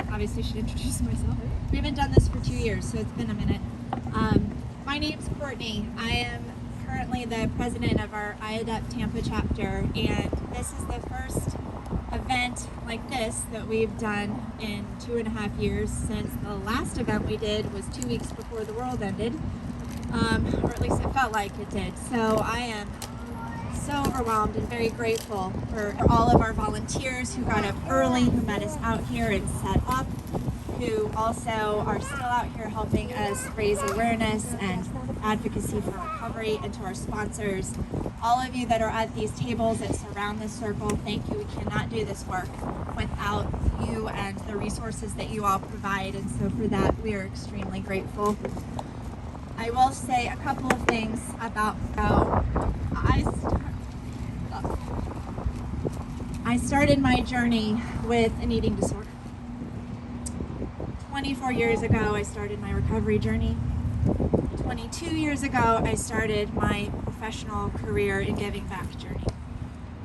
Obviously should introduce myself. We haven't done this for 2 years, so it's been a minute. My name's Courtney. I am currently the president of our IAEDP Tampa chapter, and this is the first event like this that we've done in 2.5 years, since the last event we did was 2 weeks before the world ended, or at least it felt like it did. So I am so overwhelmed and very grateful for all of our volunteers who got up early, who met us out here and set up, who also are still out here helping us raise awareness and advocacy for recovery, and to our sponsors, all of you that are at these tables that surround this circle, thank you. We cannot do this work without you and the resources that you all provide, and so for that we are extremely grateful. I will say a couple of things about how I started my journey with an eating disorder. 24 years ago, I started my recovery journey. 22 years ago, I started my professional career in giving back journey.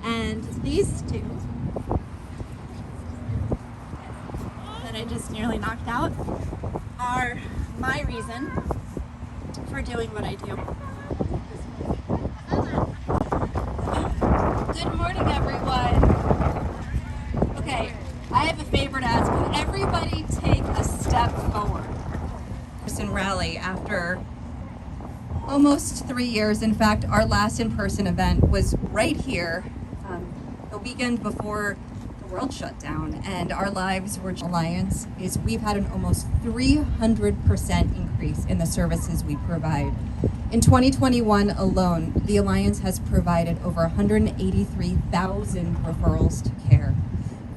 And these two that I just nearly knocked out are my reason for doing what I do. Good morning, everyone. Okay, I have a favor to ask. Can everybody take a step forward? Rally after almost 3 years. In fact, our last in-person event was right here the weekend before the world shut down, and our lives were Alliance is we've had an almost 300% increase in the services we provide. In 2021 alone, the Alliance has provided over 183,000 referrals to care.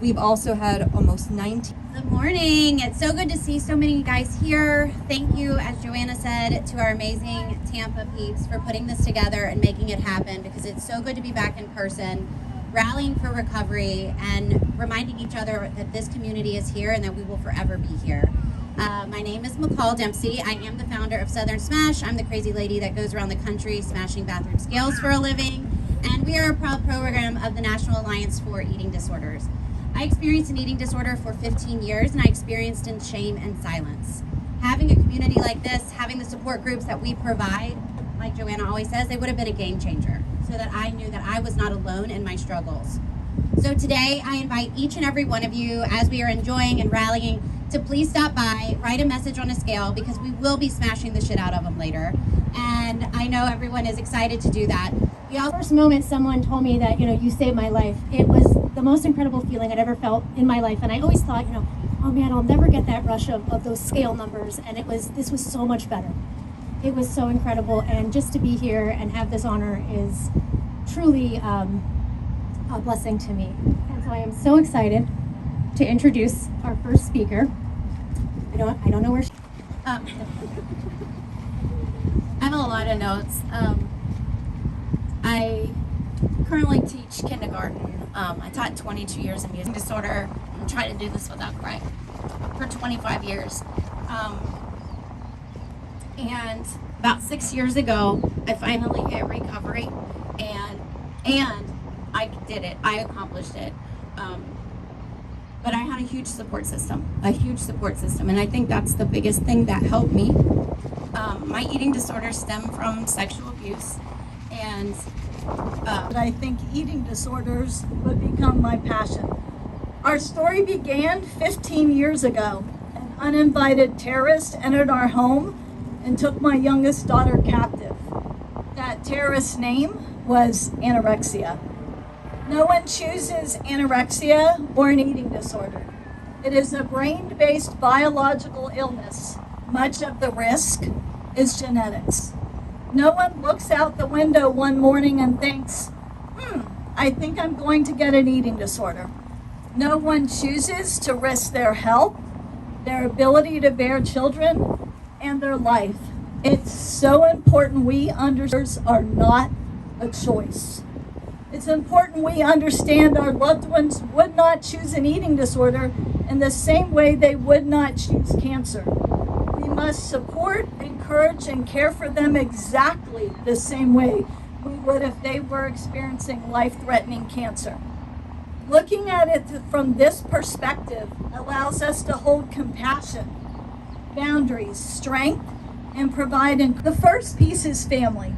We've also had almost 19. Good morning. It's so good to see so many guys here. Thank you, as Joanna said, to our amazing Tampa peeps for putting this together and making it happen, because it's so good to be back in person, rallying for recovery and reminding each other that this community is here and that we will forever be here. My name is McCall Dempsey. I am the founder of Southern Smash. I'm the crazy lady that goes around the country smashing bathroom scales for a living. And we are a proud program of the National Alliance for Eating Disorders. I experienced an eating disorder for 15 years, and I experienced in shame and silence. Having a community like this, having the support groups that we provide, like Joanna always says, they would have been a game changer, so that I knew that I was not alone in my struggles. So today, I invite each and every one of you, as we are enjoying and rallying, to please stop by, write a message on a scale, because we will be smashing the shit out of them later. And I know everyone is excited to do that. The first moment someone told me that, you saved my life, it was the most incredible feeling I'd ever felt in my life. And I always thought, oh man, I'll never get that rush of those scale numbers. And this was so much better. It was so incredible. And just to be here and have this honor is truly a blessing to me. And so I am so excited to introduce our first speaker. I don't know where she I have a lot of notes. I currently teach kindergarten. I taught 22 years in music disorder. I'm trying to do this without crying for 25 years. And about 6 years ago, I finally hit recovery, and I did it. I accomplished it. But I had a huge support system, and I think that's the biggest thing that helped me. My eating disorders stem from sexual abuse, and I think eating disorders would become my passion. Our story began 15 years ago. An uninvited terrorist entered our home and took my youngest daughter captive. That terrorist's name was anorexia. No one chooses anorexia or an eating disorder. It is a brain-based biological illness much of the risk is genetics. No one looks out the window one morning and thinks, I think I'm going to get an eating disorder. No one chooses to risk their health, their ability to bear children, and their life. It's so important we understand are not a choice. It's important we understand our loved ones would not choose an eating disorder in the same way they would not choose cancer. We must support, encourage, and care for them exactly the same way we would if they were experiencing life-threatening cancer. Looking at it from this perspective allows us to hold compassion, boundaries, strength, and provide. The first piece is family.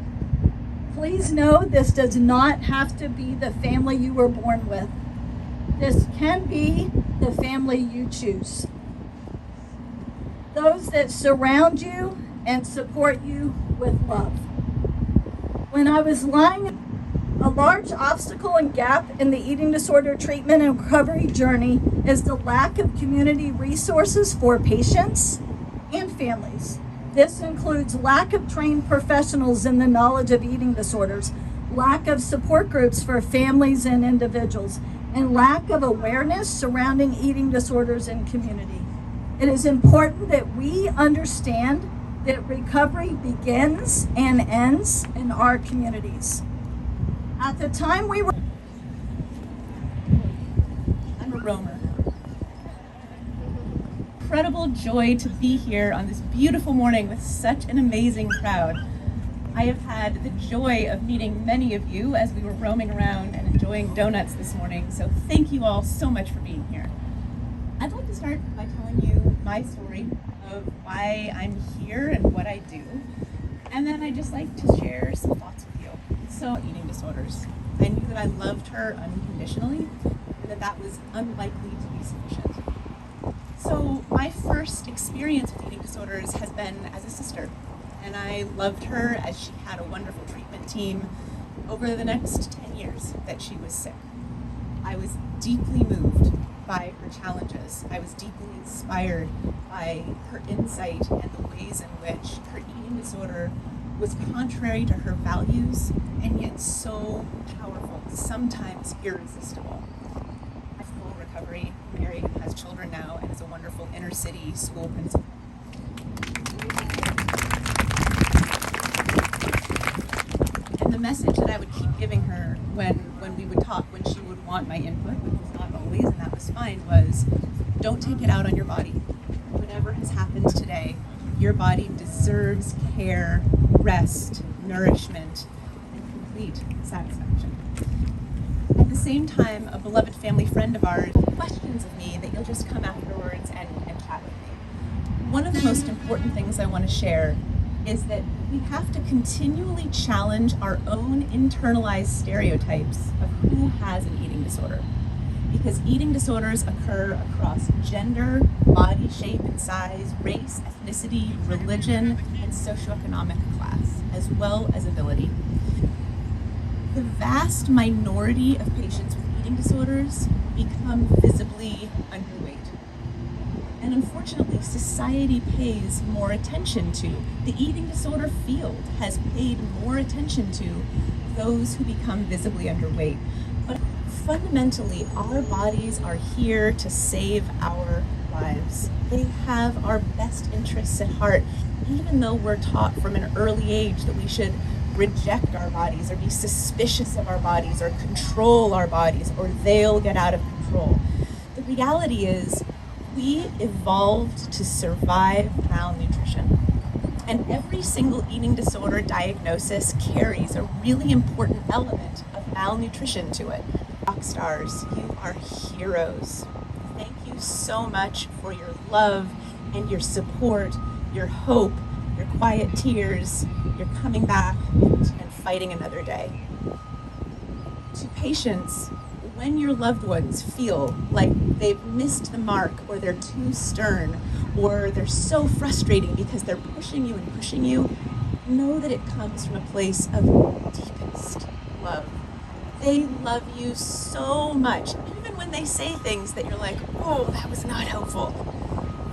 Please know this does not have to be the family you were born with. This can be the family you choose. Those that surround you and support you with love. When I was lying, a large obstacle and gap in the eating disorder treatment and recovery journey is the lack of community resources for patients and families. This includes lack of trained professionals in the knowledge of eating disorders, lack of support groups for families and individuals, and lack of awareness surrounding eating disorders in community. It is important that we understand that recovery begins and ends in our communities. At the time we were... I'm a roamer. Incredible joy to be here on this beautiful morning with such an amazing crowd. I have had the joy of meeting many of you as we were roaming around and enjoying donuts this morning, so thank you all so much for being here. I'd like to start by telling you my story of why I'm here and what I do, and then I'd just like to share some thoughts with you. So, eating disorders. I knew that I loved her unconditionally and that was unlikely to be sufficient. So my first experience with eating disorders has been as a sister, and I loved her as she had a wonderful treatment team over the next 10 years that she was sick. I was deeply moved by her challenges. I was deeply inspired by her insight and the ways in which her eating disorder was contrary to her values and yet so powerful, sometimes irresistible. I'm full recovery, married, and has children now, and is a wonderful inner city school principal. And the message that I would keep giving her when we would talk, when she would want my input, which was not always, and that was fine, was don't take it out on your body. Whatever has happened today, your body deserves care, rest, nourishment, and complete satisfaction. At the same time, a beloved family friend of ours questions of me that you'll just come afterwards and chat with me. One of the most important things I want to share is that we have to continually challenge our own internalized stereotypes of who has an eating disorder. Because eating disorders occur across gender, body shape and size, race, ethnicity, religion, and socioeconomic class, as well as ability. The vast minority of patients with eating disorders become visibly underweight. And unfortunately, society pays more attention to, the eating disorder field has paid more attention to those who become visibly underweight. But fundamentally, our bodies are here to save our lives. They have our best interests at heart, even though we're taught from an early age that we should reject our bodies or be suspicious of our bodies or control our bodies or they'll get out of control. The reality is we evolved to survive malnutrition. And every single eating disorder diagnosis carries a really important element of malnutrition to it. Rock stars, you are heroes. Thank you so much for your love and your support, your hope, your quiet tears, your coming back and fighting another day. To patients, when your loved ones feel like they've missed the mark or they're too stern or they're so frustrating because they're pushing you, know that it comes from a place of deepest love. They love you so much, even when they say things that you're like, oh, that was not helpful.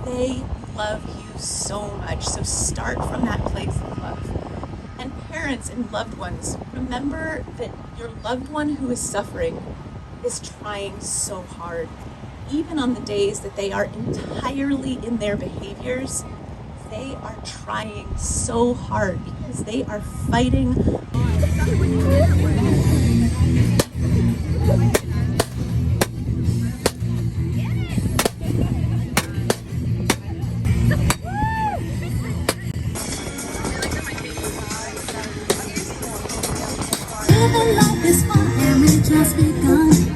They love you you so much. So start from that place of love. And parents and loved ones, remember that your loved one who is suffering is trying so hard. Even on the days that they are entirely in their behaviors, they are trying so hard because they are fighting. Living life is fun and we just begun.